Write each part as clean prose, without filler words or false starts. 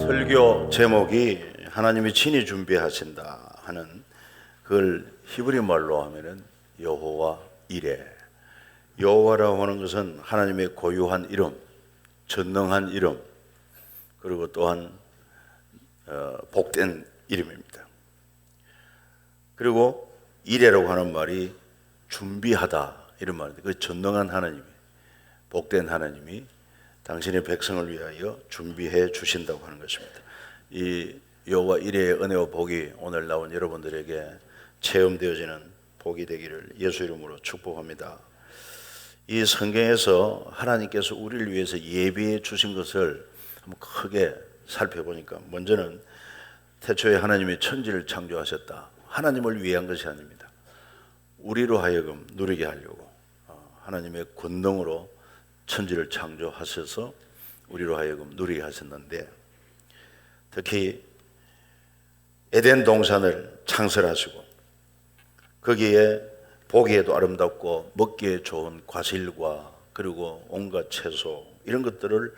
설교 제목이 하나님이 친히 준비하신다 하는, 그걸 히브리 말로 하면은 여호와 이레. 여호와라고 하는 것은 하나님의 고유한 이름, 전능한 이름, 그리고 또한 복된 이름입니다. 그리고 이레라고 하는 말이 준비하다 이런 말인데, 그 전능한 하나님이, 복된 하나님이 당신의 백성을 위하여 준비해 주신다고 하는 것입니다. 이 여호와 이레의 은혜와 복이 오늘 나온 여러분들에게 체험되어지는 복이 되기를 예수 이름으로 축복합니다. 이 성경에서 하나님께서 우리를 위해서 예비해 주신 것을 한번 크게 살펴보니까, 먼저는 태초에 하나님이 천지를 창조하셨다. 하나님을 위한 것이 아닙니다. 우리로 하여금 누리게 하려고 하나님의 권능으로 천지를 창조하셔서 우리로 하여금 누리게 하셨는데, 특히 에덴 동산을 창설하시고 거기에 보기에도 아름답고 먹기에 좋은 과실과 그리고 온갖 채소 이런 것들을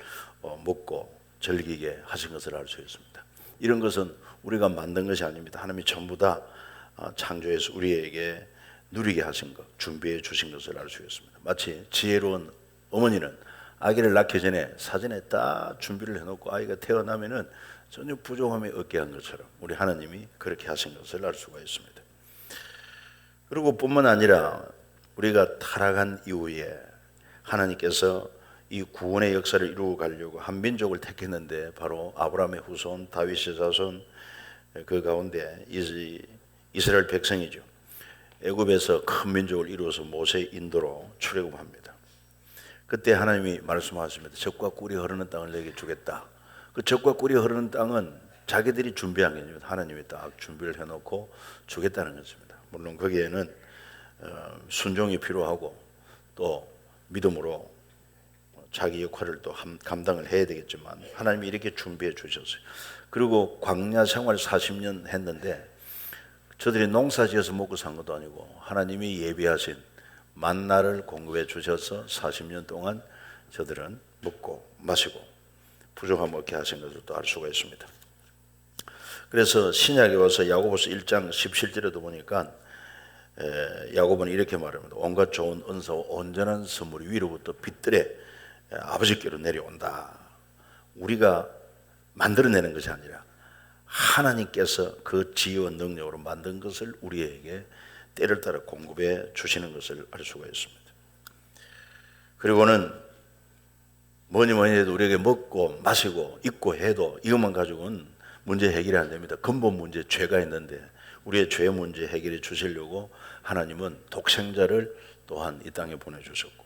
먹고 즐기게 하신 것을 알 수 있습니다. 이런 것은 우리가 만든 것이 아닙니다. 하나님이 전부 다 창조해서 우리에게 누리게 하신 것, 준비해 주신 것을 알 수 있습니다. 마치 지혜로운 어머니는 아기를 낳기 전에 사전에 딱 준비를 해놓고 아이가 태어나면은 전혀 부족함이 없게 한 것처럼 우리 하나님이 그렇게 하신 것을 알 수가 있습니다. 그리고 뿐만 아니라 우리가 타락한 이후에 하나님께서 이 구원의 역사를 이루어 가려고 한 민족을 택했는데, 바로 아브라함의 후손, 다윗의 자손, 그 가운데 이스라엘 백성이죠. 애굽에서 큰 민족을 이루어서 모세의 인도로 출애굽합니다. 그때 하나님이 말씀하십니다. 젖과 꿀이 흐르는 땅을 내게 주겠다. 그 젖과 꿀이 흐르는 땅은 자기들이 준비한 게 아닙니다. 하나님이 딱 준비를 해놓고 주겠다는 것입니다. 물론 거기에는 순종이 필요하고 또 믿음으로 자기 역할을 또 감당을 해야 되겠지만, 하나님이 이렇게 준비해 주셨어요. 그리고 광야 생활 40년 했는데 저들이 농사 지어서 먹고 산 것도 아니고 하나님이 예비하신 만나를 공급해 주셔서 40년 동안 저들은 먹고 마시고 부족함 없게 하신 것을 또 알 수가 있습니다. 그래서 신약에 와서 야고보서 1장 17절에도 보니까 야고보는 이렇게 말합니다. 온갖 좋은 은사와 온전한 선물이 위로부터 빛들에 아버지께로 내려온다. 우리가 만들어내는 것이 아니라 하나님께서 그 지혜와 능력으로 만든 것을 우리에게 때를 따라 공급해 주시는 것을 알 수가 있습니다. 그리고는 뭐니 해도 우리에게 먹고 마시고 입고 해도 이것만 가지고는 문제 해결이 안 됩니다. 근본 문제, 죄가 있는데 우리의 죄 문제 해결해 주시려고 하나님은 독생자를 또한 이 땅에 보내주셨고,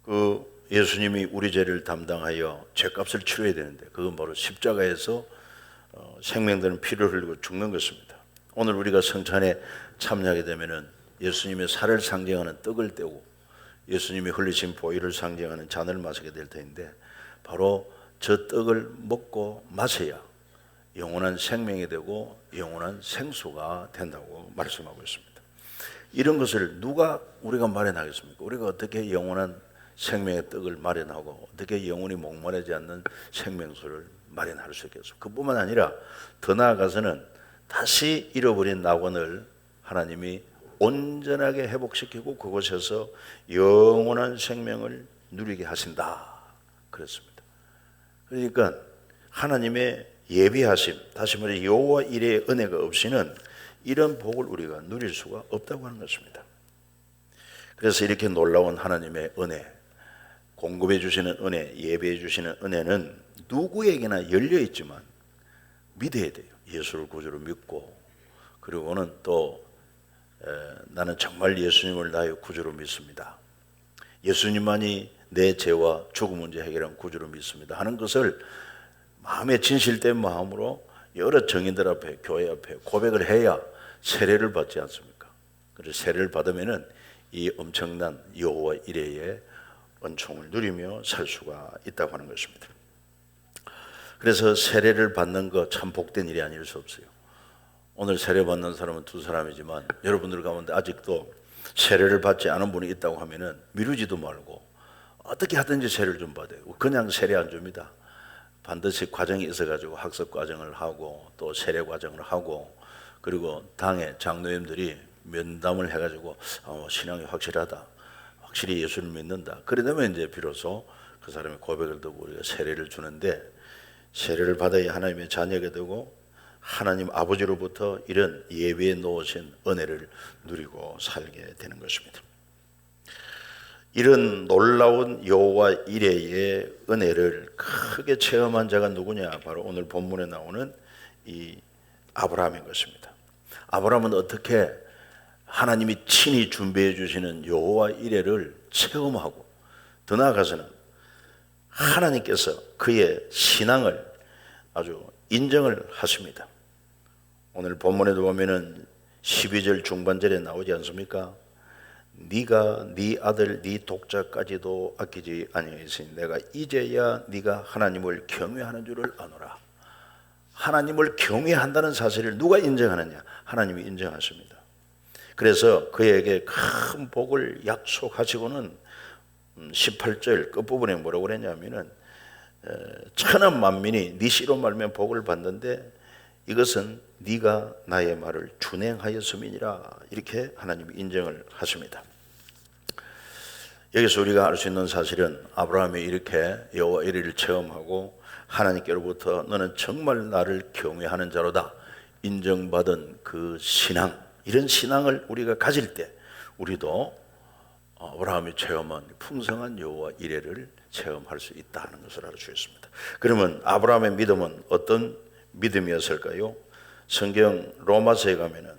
그 예수님이 우리 죄를 담당하여 죄값을 치러야 되는데, 그건 바로 십자가에서 생명되는 피를 흘리고 죽는 것입니다. 오늘 우리가 성찬에 참여하게 되면은 예수님의 살을 상징하는 떡을 떼고 예수님이 흘리신 보혈을 상징하는 잔을 마시게 될 텐데, 바로 저 떡을 먹고 마셔야 영원한 생명이 되고 영원한 생수가 된다고 말씀하고 있습니다. 이런 것을 누가 우리가 마련하겠습니까? 우리가 어떻게 영원한 생명의 떡을 마련하고 어떻게 영원히 목마르지 않는 생명수를 마련할 수 있겠습니까? 그뿐만 아니라 더 나아가서는 다시 잃어버린 낙원을 하나님이 온전하게 회복시키고 그곳에서 영원한 생명을 누리게 하신다 그랬습니다. 그러니까 하나님의 예비하심, 다시 말해 여호와 이레의 은혜가 없이는 이런 복을 우리가 누릴 수가 없다고 하는 것입니다. 그래서 이렇게 놀라운 하나님의 은혜, 공급해 주시는 은혜, 예배해 주시는 은혜는 누구에게나 열려 있지만 믿어야 돼요. 예수를 구주로 믿고, 그리고는 또 나는 정말 예수님을 나의 구주로 믿습니다. 예수님만이 내 죄와 죽음 문제 해결한 구주로 믿습니다 하는 것을 마음에 진실된 마음으로 여러 정인들 앞에, 교회 앞에 고백을 해야 세례를 받지 않습니까? 그래서 세례를 받으면은 이 엄청난 여호와 이레의 은총을 누리며 살 수가 있다고 하는 것입니다. 그래서 세례를 받는 것 참 복된 일이 아닐 수 없어요. 오늘 세례 받는 사람은 두 사람이지만 여러분들 가운데 아직도 세례를 받지 않은 분이 있다고 하면은 미루지도 말고 어떻게 하든지 세례를 좀 받아요. 그냥 세례 안 줍니다. 반드시 과정이 있어가지고 학습 과정을 하고 또 세례 과정을 하고 그리고 당의 장로님들이 면담을 해가지고 신앙이 확실하다, 확실히 예수를 믿는다. 그러다면 이제 비로소 그 사람의 고백을 듣고 우리가 세례를 주는데, 세례를 받아야 하나님의 자녀가 되고 하나님 아버지로부터 이런 예비해 놓으신 은혜를 누리고 살게 되는 것입니다. 이런 놀라운 여호와 이레의 은혜를 크게 체험한 자가 누구냐? 바로 오늘 본문에 나오는 이 아브라함인 것입니다. 아브라함은 어떻게 하나님이 친히 준비해 주시는 여호와 이레를 체험하고, 더 나아가서는 하나님께서 그의 신앙을 아주 인정을 하십니다. 오늘 본문에도 보면은 12절 중반절에 나오지 않습니까? 네가 네 아들 네 독자까지도 아끼지 아니하였으니 내가 이제야 네가 하나님을 경외하는 줄을 아노라. 하나님을 경외한다는 사실을 누가 인정하느냐? 하나님이 인정하십니다. 그래서 그에게 큰 복을 약속하시고는 18절 끝부분에 뭐라고 그랬냐면은 천한 만민이 네 씨로 말미암아 복을 받는데 이것은 네가 나의 말을 준행하였음이니라. 이렇게 하나님이 인정을 하십니다. 여기서 우리가 알 수 있는 사실은 아브라함이 이렇게 여호와 이레를 체험하고 하나님께로부터 너는 정말 나를 경외하는 자로다 인정받은 그 신앙, 이런 신앙을 우리가 가질 때 우리도 아브라함이 체험한 풍성한 여호와 이레를 체험할 수 있다는 것을 알 수 있습니다. 그러면 아브라함의 믿음은 어떤 믿음이었을까요? 성경 로마서에 가면은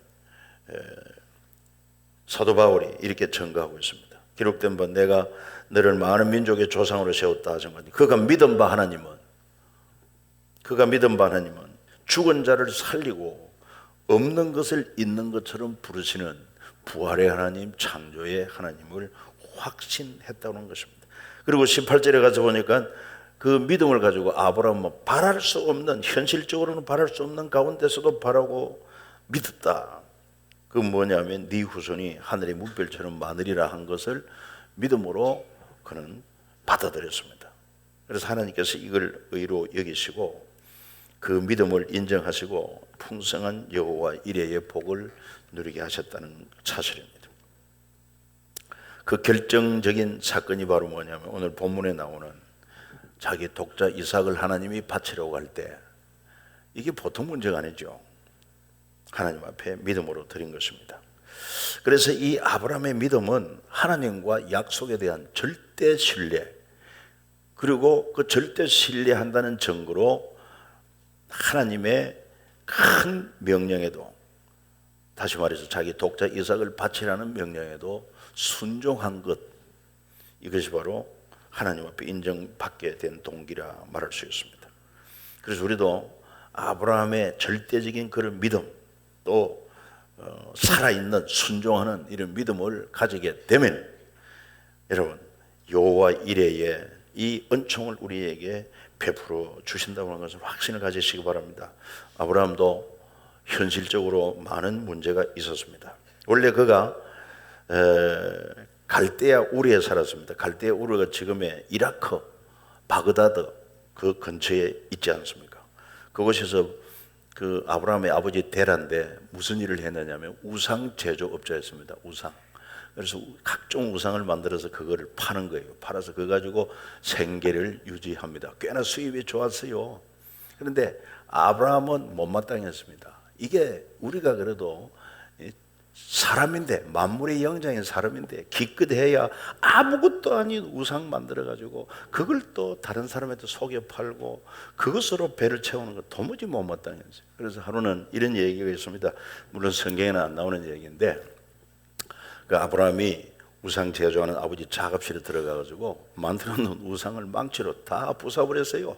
사도 바울이 이렇게 증거하고 있습니다. 기록된 바 내가 너를 많은 민족의 조상으로 세웠다 하신 것. 그가 믿은 바 하나님은 죽은 자를 살리고 없는 것을 있는 것처럼 부르시는 부활의 하나님, 창조의 하나님을 확신했다는 것입니다. 그리고 18절에 가서 보니까 그 믿음을 가지고 아브라함은 바랄 수 없는, 현실적으로는 바랄 수 없는 가운데서도 바라고 믿었다. 그 뭐냐면 네 후손이 하늘의 묵별처럼 많으리라 한 것을 믿음으로 그는 받아들였습니다. 그래서 하나님께서 이걸 의로 여기시고 그 믿음을 인정하시고 풍성한 여호와 이레의 복을 누리게 하셨다는 사실입니다. 그 결정적인 사건이 바로 뭐냐면 오늘 본문에 나오는 자기 독자 이삭을 하나님이 바치려고 할 때, 이게 보통 문제가 아니죠. 하나님 앞에 믿음으로 드린 것입니다. 그래서 이 아브라함의 믿음은 하나님과 약속에 대한 절대 신뢰, 그리고 그 절대 신뢰한다는 증거로 하나님의 큰 명령에도, 다시 말해서 자기 독자 이삭을 바치라는 명령에도 순종한 것, 이것이 바로 하나님 앞에 인정받게 된 동기라 말할 수 있습니다. 그래서 우리도 아브라함의 절대적인 그런 믿음, 또 살아있는 순종하는 이런 믿음을 가지게 되면 여러분 여호와 이레의 이 은총을 우리에게 베풀어 주신다고 하는 것을 확신을 가지시기 바랍니다. 아브라함도 현실적으로 많은 문제가 있었습니다. 원래 그가 갈대아 우르에 살았습니다. 갈대아 우르가 지금의 이라크 바그다드 그 근처에 있지 않습니까? 그곳에서 그 아브라함의 아버지 데라인데 무슨 일을 했느냐면 우상 제조업자였습니다. 우상. 그래서 각종 우상을 만들어서 그거를 파는 거예요. 팔아서 그거 가지고 생계를 유지합니다. 꽤나 수입이 좋았어요. 그런데 아브라함은 못마땅했습니다. 이게 우리가 그래도 사람인데, 만물의 영장인 사람인데 기껏해야 아무것도 아닌 우상 만들어가지고 그걸 또 다른 사람한테 속여 팔고 그것으로 배를 채우는 거 도무지 못마땅했어요. 그래서 하루는 이런 얘기가 있습니다. 물론 성경에는 안 나오는 얘기인데, 그 아브라함이 우상 제조하는 아버지 작업실에 들어가가지고 만들어놓은 우상을 망치로 다 부숴버렸어요.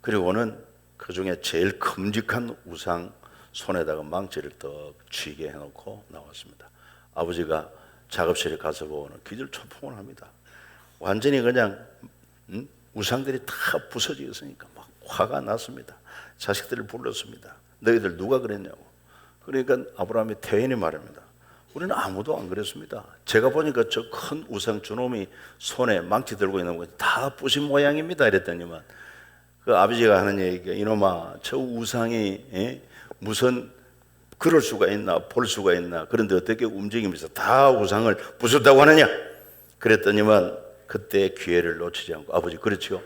그리고는 그 중에 제일 큼직한 우상 손에다가 망치를 떡 쥐게 해놓고 나왔습니다. 아버지가 작업실에 가서 보고는 기절초풍을 합니다. 완전히 그냥 우상들이 다 부서져 있으니까 막 화가 났습니다. 자식들을 불렀습니다. 너희들 누가 그랬냐고. 그러니까 아브라함이 태연히 말합니다. 우리는 아무도 안 그랬습니다. 제가 보니까 저 큰 우상 저놈이 손에 망치 들고 있는 거 다 부신 모양입니다. 이랬더니만 그 아버지가 하는 얘기가 이놈아 저 우상이 무슨 그럴 수가 있나 볼 수가 있나 그런데 어떻게 움직이면서 다 우상을 부쉈다고 하느냐 그랬더니만 그때 기회를 놓치지 않고 아버지 그렇죠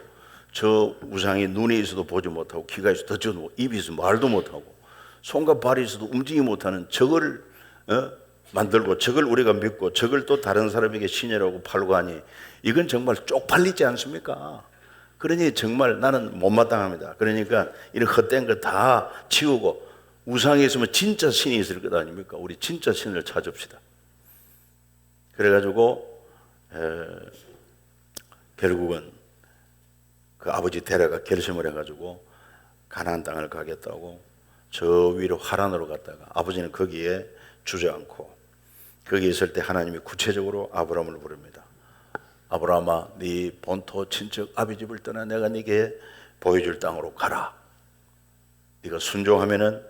저 우상이 눈이 있어도 보지 못하고 귀가 있어도 듣지도 못하고 입이 있어도 말도 못하고 손과 발이 있어도 움직이지 못하는 저걸 만들고 저걸 우리가 믿고 저걸 또 다른 사람에게 신이라고 팔고 하니 이건 정말 쪽팔리지 않습니까? 그러니 정말 나는 못마땅합니다. 그러니까 이런 헛된 거 다 치우고 우상이 있으면 진짜 신이 있을 것 아닙니까? 우리 진짜 신을 찾읍시다. 그래가지고 결국은 그 아버지 데려가 결심을 해가지고 가나안 땅을 가겠다고 저 위로 하란으로 갔다가 아버지는 거기에 주저앉고 거기 있을 때 하나님이 구체적으로 아브라함을 부릅니다. 아브라함아 네 본토 친척 아비 집을 떠나 내가 네게 보여줄 땅으로 가라. 네가 순종하면은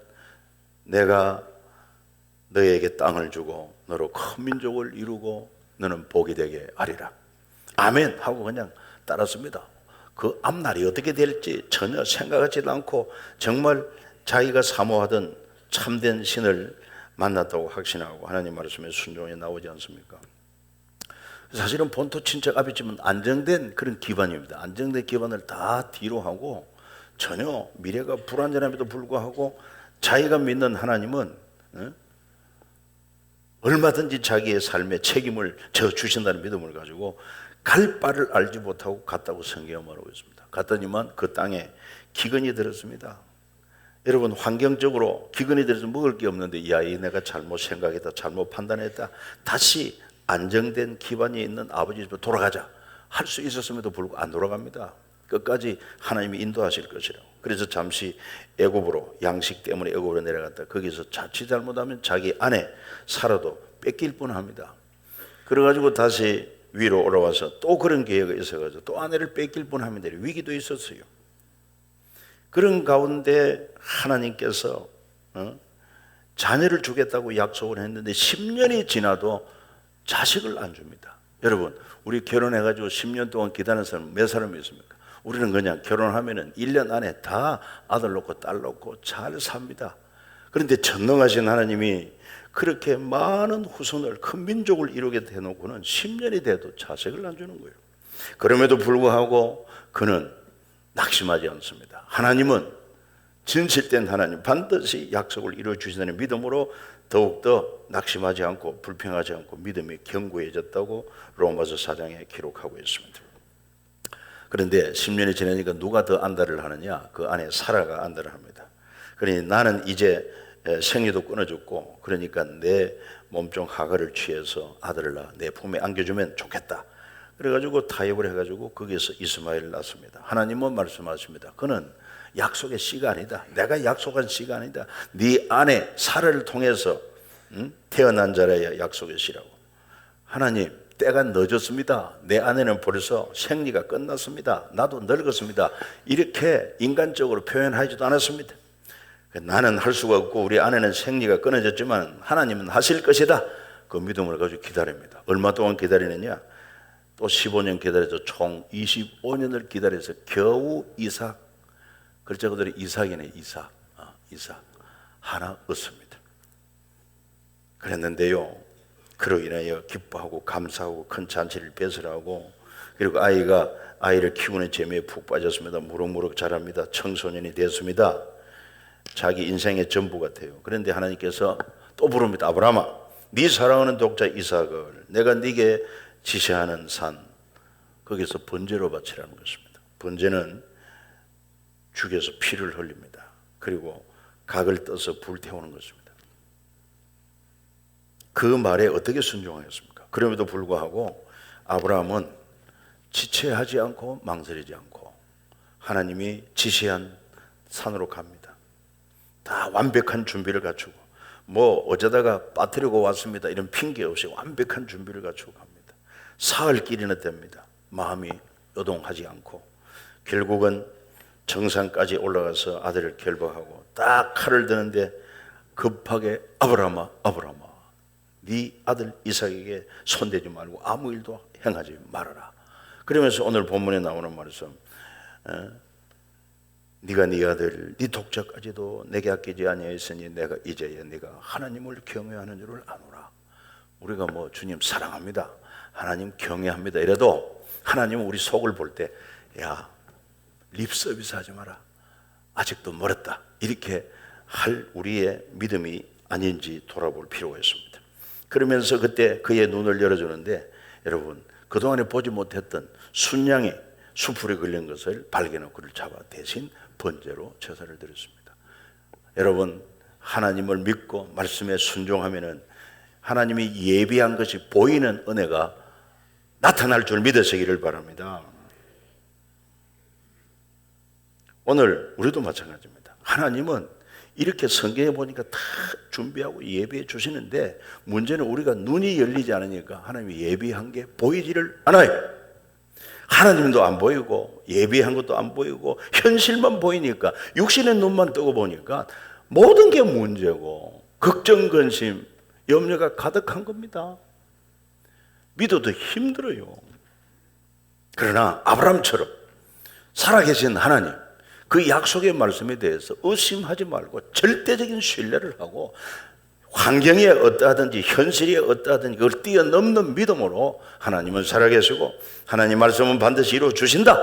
내가 너에게 땅을 주고 너로 큰 민족을 이루고 너는 복이 되게 하리라. 아멘 하고 그냥 따랐습니다. 그 앞날이 어떻게 될지 전혀 생각하지도 않고 정말 자기가 사모하던 참된 신을 만났다고 확신하고 하나님 말씀에 순종해 나오지 않습니까? 사실은 본토 친척 아비집은 안정된 그런 기반입니다. 안정된 기반을 다 뒤로 하고 전혀 미래가 불안전함에도 불구하고 자기가 믿는 하나님은 얼마든지 자기의 삶에 책임을 져 주신다는 믿음을 가지고 갈 바를 알지 못하고 갔다고 성경에 말하고 있습니다. 갔더니만 그 땅에 기근이 들었습니다. 여러분 환경적으로 기근이 들어서 먹을 게 없는데 야, 이 내가 잘못 생각했다 잘못 판단했다 다시 안정된 기반이 있는 아버지 집으로 돌아가자 할 수 있었음에도 불구하고 안 돌아갑니다. 끝까지 하나님이 인도하실 것이라고. 그래서 잠시 애굽으로 양식 때문에 애굽으로 내려갔다 거기서 자칫 잘못하면 자기 아내 사라도 뺏길 뻔합니다. 그래가지고 다시 위로 올라와서 또 그런 계획이 있어가지고 또 아내를 뺏길 뻔합니다. 위기도 있었어요. 그런 가운데 하나님께서 자녀를 주겠다고 약속을 했는데 10년이 지나도 자식을 안 줍니다. 여러분 우리 결혼해가지고 10년 동안 기다리는 사람 몇 사람이 있습니까? 우리는 그냥 결혼하면은 1년 안에 다 아들 놓고 딸 놓고 잘 삽니다. 그런데 전능하신 하나님이 그렇게 많은 후손을 큰 민족을 이루게 해놓고는 10년이 돼도 자식을 안 주는 거예요. 그럼에도 불구하고 그는 낙심하지 않습니다. 하나님은 진실된 하나님 반드시 약속을 이루어 주신다는 믿음으로 더욱더 낙심하지 않고 불평하지 않고 믿음이 견고해졌다고 로마서 4장에 기록하고 있습니다. 그런데 10년이 지나니까 누가 더 안달을 하느냐? 그 아내 사라가 안달을 합니다. 그러니 나는 이제 생리도 끊어졌고 그러니까 내 몸종 하가를 취해서 아들을 낳아 내 품에 안겨주면 좋겠다. 그래가지고 타협을 해가지고 거기에서 이스마엘을 낳습니다. 하나님은 말씀하십니다. 그는 약속의 씨가 아니다. 내가 약속한 씨가 아니다. 네 아내 사라를 통해서 태어난 자라야 약속의 씨라고. 하나님 때가 늦었습니다. 내 아내는 벌써 생리가 끝났습니다. 나도 늙었습니다. 이렇게 인간적으로 표현하지도 않았습니다. 나는 할 수가 없고 우리 아내는 생리가 끊어졌지만 하나님은 하실 것이다. 그 믿음을 가지고 기다립니다. 얼마 동안 기다리느냐? 또 15년 기다려서 총 25년을 기다려서 겨우 이삭, 글자 그대로 이삭이네. 이삭 하나 얻습니다. 그랬는데요 그로 인하여 기뻐하고 감사하고 큰 잔치를 배설하고 그리고 아이를 키우는 재미에 푹 빠졌습니다. 무럭무럭 자랍니다. 청소년이 됐습니다. 자기 인생의 전부 같아요. 그런데 하나님께서 또 부릅니다. 아브라함아 네 사랑하는 독자 이삭을 내가 네게 지시하는 산 거기서 번제로 바치라는 것입니다. 번제는 죽여서 피를 흘립니다. 그리고 각을 떠서 불태우는 것입니다. 그 말에 어떻게 순종하였습니까? 그럼에도 불구하고 아브라함은 지체하지 않고 망설이지 않고 하나님이 지시한 산으로 갑니다. 다 완벽한 준비를 갖추고 뭐 어쩌다가 빠뜨리고 왔습니다 이런 핑계 없이 완벽한 준비를 갖추고 갑니다. 사흘 길이나 됩니다. 마음이 요동하지 않고 결국은 정상까지 올라가서 아들을 결박하고 딱 칼을 드는데 급하게 아브라함아 네 아들 이삭에게 손대지 말고 아무 일도 행하지 말아라. 그러면서 오늘 본문에 나오는 말씀 네가 네 아들 네 독자까지도 내게 아끼지 아니하였으니 내가 이제야 네가 하나님을 경외하는 줄을 아노라. 우리가 뭐 주님 사랑합니다, 하나님 경외합니다 이래도 하나님은 우리 속을 볼 때 야, 립서비스 하지 마라, 아직도 멀었다, 이렇게 할 우리의 믿음이 아닌지 돌아볼 필요가 있습니다. 그러면서 그때 그의 눈을 열어주는데, 여러분 그동안에 보지 못했던 순양이 수풀에 걸린 것을 발견하고 그를 잡아 대신 번제로 제사를 드렸습니다. 여러분 하나님을 믿고 말씀에 순종하면은 하나님이 예비한 것이 보이는 은혜가 나타날 줄 믿으시기를 바랍니다. 오늘 우리도 마찬가지입니다. 하나님은 이렇게 성경에 보니까 다 준비하고 예비해 주시는데, 문제는 우리가 눈이 열리지 않으니까 하나님이 예비한 게 보이지를 않아요. 하나님도 안 보이고 예비한 것도 안 보이고 현실만 보이니까, 육신의 눈만 뜨고 보니까 모든 게 문제고 걱정, 근심, 염려가 가득한 겁니다. 믿어도 힘들어요. 그러나 아브라함처럼 살아계신 하나님, 그 약속의 말씀에 대해서 의심하지 말고 절대적인 신뢰를 하고, 환경이 어떠하든지 현실이 어떠하든지 그걸 뛰어넘는 믿음으로 하나님은 살아계시고 하나님 말씀은 반드시 이루어 주신다,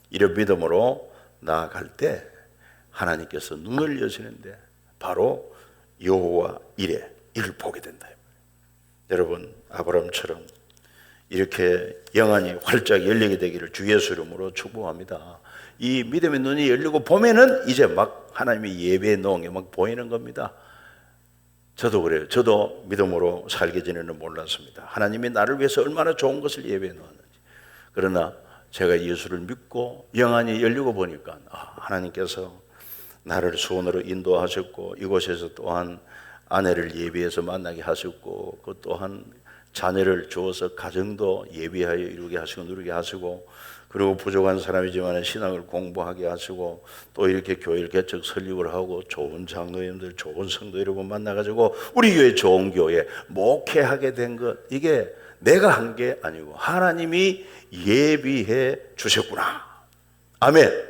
이런 믿음으로 나아갈 때 하나님께서 눈을 여시는데 바로 여호와 이레, 이를 보게 된다. 여러분 아브라함처럼 이렇게 영안이 활짝 열리게 되기를 주 예수 이름으로 축복합니다. 이 믿음의 눈이 열리고 보면은 이제 막 하나님이 예배해 놓은 게 막 보이는 겁니다. 저도 그래요. 저도 믿음으로 살게 전에는 몰랐습니다. 하나님이 나를 위해서 얼마나 좋은 것을 예배해 놓았는지. 그러나 제가 예수를 믿고 영안이 열리고 보니까 하나님께서 나를 수원으로 인도하셨고, 이곳에서 또한 아내를 예비해서 만나게 하셨고, 그 또한 자녀를 주어서 가정도 예비하여 이루게 하시고 누리게 하시고, 그리고 부족한 사람이지만 신앙을 공부하게 하시고, 또 이렇게 교회를 개척 설립을 하고 좋은 장로님들, 좋은 성도 여러분 만나가지고 우리 교회 좋은 교회 목회하게 된 것, 이게 내가 한 게 아니고 하나님이 예비해 주셨구나. 아멘.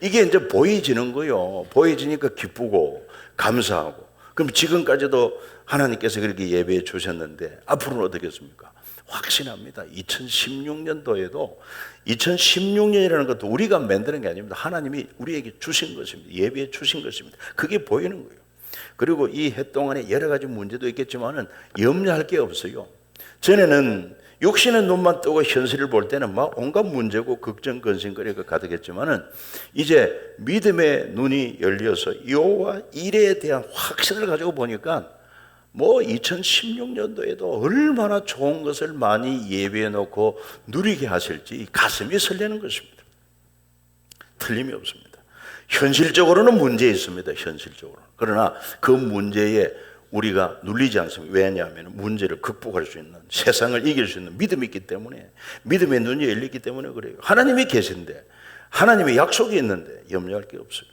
이게 이제 보여지는 거예요. 보여지니까 기쁘고 감사하고. 그럼 지금까지도 하나님께서 그렇게 예배해 주셨는데 앞으로는 어떻겠습니까? 확신합니다. 2016년도에도 2016년이라는 것도 우리가 만드는 게 아닙니다. 하나님이 우리에게 주신 것입니다. 예배해 주신 것입니다. 그게 보이는 거예요. 그리고 이 해 동안에 여러 가지 문제도 있겠지만은 염려할 게 없어요. 전에는 육신의 눈만 뜨고 현실을 볼 때는 막 온갖 문제고 걱정, 근심거리가 가득했지만은 이제 믿음의 눈이 열려서 여호와 이레에 대한 확신을 가지고 보니까 뭐 2016년도에도 얼마나 좋은 것을 많이 예비해 놓고 누리게 하실지 가슴이 설레는 것입니다. 틀림이 없습니다. 현실적으로는 문제 있습니다. 현실적으로. 그러나 그 문제에 우리가 눌리지 않습니다. 왜냐하면 문제를 극복할 수 있는, 세상을 이길 수 있는 믿음이 있기 때문에, 믿음의 눈이 열리기 때문에 그래요. 하나님이 계신데, 하나님의 약속이 있는데 염려할 게 없어요.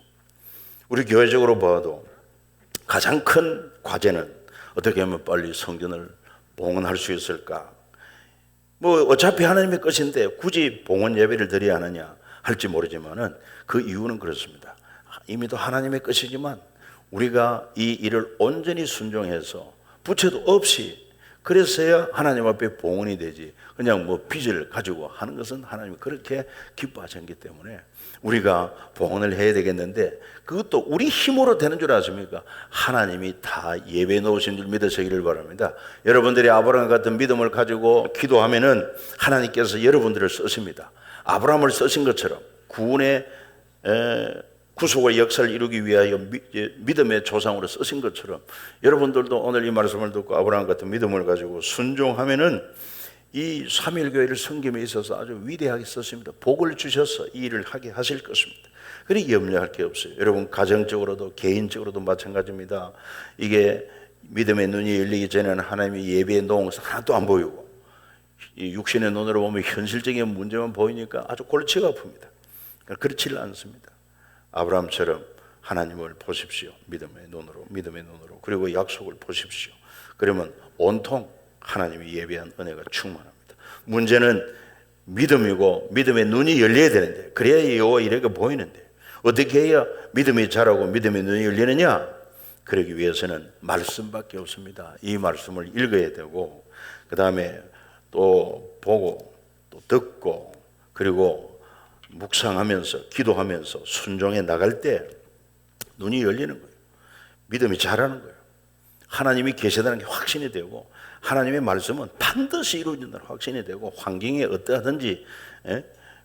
우리 교회적으로 봐도 가장 큰 과제는 어떻게 하면 빨리 성전을 봉헌할 수 있을까? 뭐 어차피 하나님의 것인데 굳이 봉헌 예배를 드려야 하느냐 할지 모르지만은 그 이유는 그렇습니다. 이미도 하나님의 것이지만 우리가 이 일을 온전히 순종해서 부채도 없이 그랬어야 하나님 앞에 봉헌이 되지, 그냥 뭐 빚을 가지고 하는 것은 하나님이 그렇게 기뻐하셨기 때문에 우리가 봉헌을 해야 되겠는데, 그것도 우리 힘으로 되는 줄 아십니까? 하나님이 다 예배해 놓으신 줄 믿으시기를 바랍니다. 여러분들이 아브라함 같은 믿음을 가지고 기도하면은 하나님께서 여러분들을 쓰십니다. 아브라함을 쓰신 것처럼 구원의 구속의 역사를 이루기 위하여 믿음의 조상으로 쓰신 것처럼 여러분들도 오늘 이 말씀을 듣고 아브라함 같은 믿음을 가지고 순종하면은 이 삼일교회를 섬김에 있어서 아주 위대하게 썼습니다. 복을 주셔서 이 일을 하게 하실 것입니다. 그러니 염려할 게 없어요. 여러분 가정적으로도 개인적으로도 마찬가지입니다. 이게 믿음의 눈이 열리기 전에는 하나님이 예배해 놓은 것은 하나도 안 보이고, 이 육신의 눈으로 보면 현실적인 문제만 보이니까 아주 골치가 아픕니다. 그렇지는 않습니다. 아브라함처럼 하나님을 보십시오. 믿음의 눈으로. 그리고 약속을 보십시오. 그러면 온통 하나님이 예비한 은혜가 충만합니다. 문제는 믿음이고 믿음의 눈이 열려야 되는데, 그래야 여호와 이레가 보이는데 어떻게 해야 믿음이 자라고 믿음의 눈이 열리느냐? 그러기 위해서는 말씀밖에 없습니다. 이 말씀을 읽어야 되고, 그 다음에 또 보고 또 듣고, 그리고 묵상하면서 기도하면서 순종해 나갈 때 눈이 열리는 거예요. 믿음이 자라는 거예요. 하나님이 계시다는 게 확신이 되고, 하나님의 말씀은 반드시 이루어진다는 확신이 되고, 환경이 어떠하든지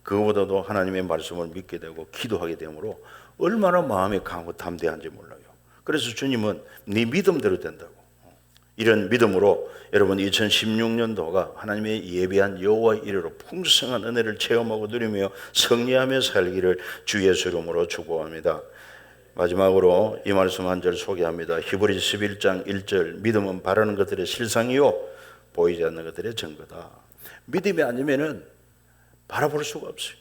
그거보다도 하나님의 말씀을 믿게 되고 기도하게 되므로 얼마나 마음이 강하고 담대한지 몰라요. 그래서 주님은 네 믿음대로 된다고. 이런 믿음으로 여러분 2016년도가 하나님의 예비한 여호와의 이르로 풍성한 은혜를 체험하고 누리며 승리하며 살기를 주 예수 이름으로 축복합니다. 마지막으로 이 말씀 한 절 소개합니다. 히브리서 11장 1절, 믿음은 바라는 것들의 실상이요 보이지 않는 것들의 증거다. 믿음이 아니면은 바라볼 수가 없어요.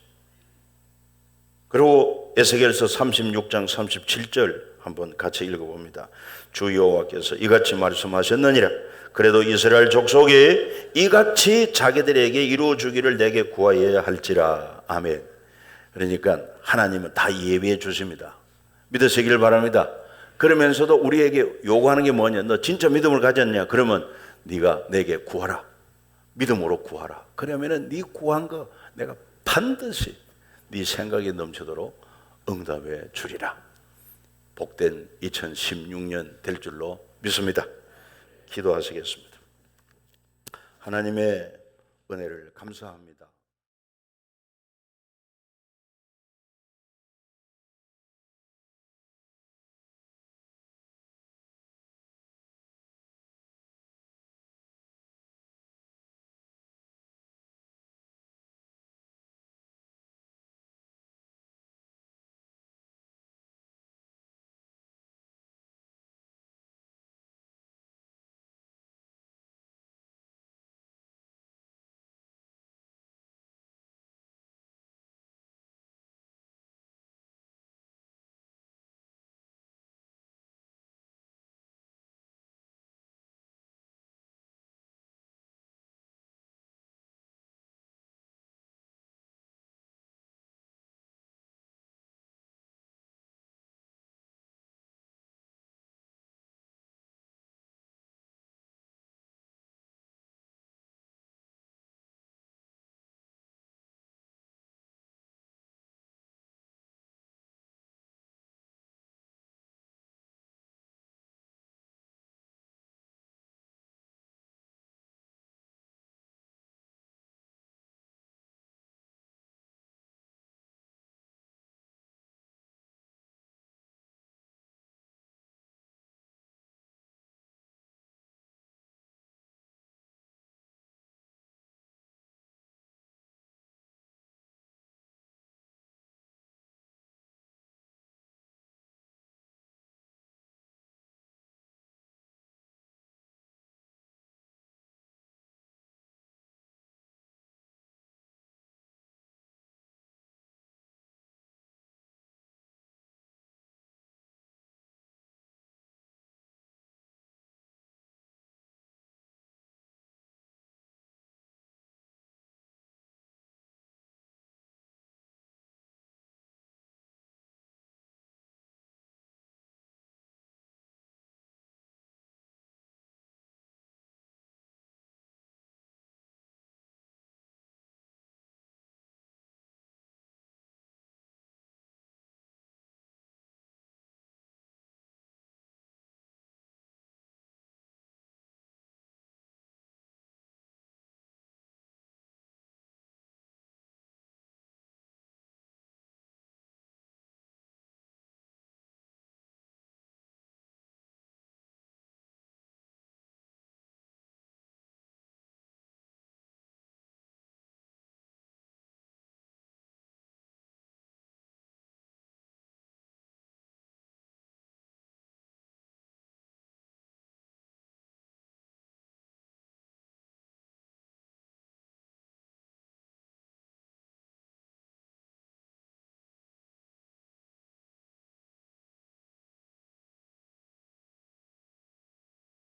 그리고 에스겔서 36장 37절 한번 같이 읽어봅니다. 주 여호와께서 이같이 말씀하셨느니라. 그래도 이스라엘 족속이 이같이 자기들에게 이루어주기를 내게 구하여야 할지라. 아멘. 그러니까 하나님은 다 예비해 주십니다. 믿으시길 바랍니다. 그러면서도 우리에게 요구하는 게 뭐냐? 너 진짜 믿음을 가졌냐? 그러면 네가 내게 구하라. 믿음으로 구하라. 그러면은 네 구한 거 내가 반드시 네 생각이 넘치도록 응답해 주리라. 복된 2016년 될 줄로 믿습니다. 기도하시겠습니다. 하나님의 은혜를 감사합니다.